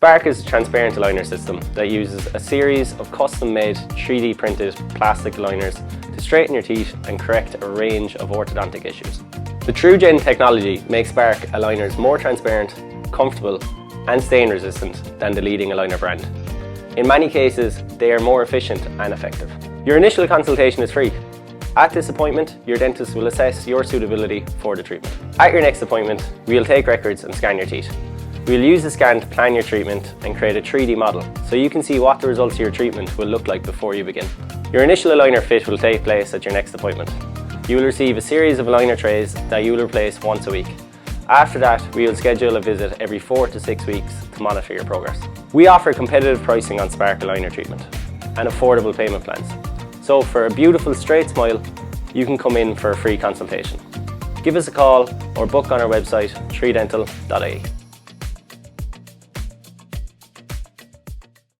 Spark is a transparent aligner system that uses a series of custom-made 3D printed plastic aligners to straighten your teeth and correct a range of orthodontic issues. The TruGEN technology makes Spark aligners more transparent, comfortable and stain resistant than the leading aligner brand. In many cases, they are more efficient and effective. Your initial consultation is free. At this appointment, your dentist will assess your suitability for the treatment. At your next appointment, we'll take records and scan your teeth. We'll use the scan to plan your treatment and create a 3D model so you can see what the results of your treatment will look like before you begin. Your initial aligner fit will take place at your next appointment. You will receive a series of aligner trays that you will replace once a week. After that, we will schedule a visit every 4 to 6 weeks to monitor your progress. We offer competitive pricing on Spark aligner treatment and affordable payment plans. So for a beautiful straight smile, you can come in for a free consultation. Give us a call or book on our website 3dental.ie.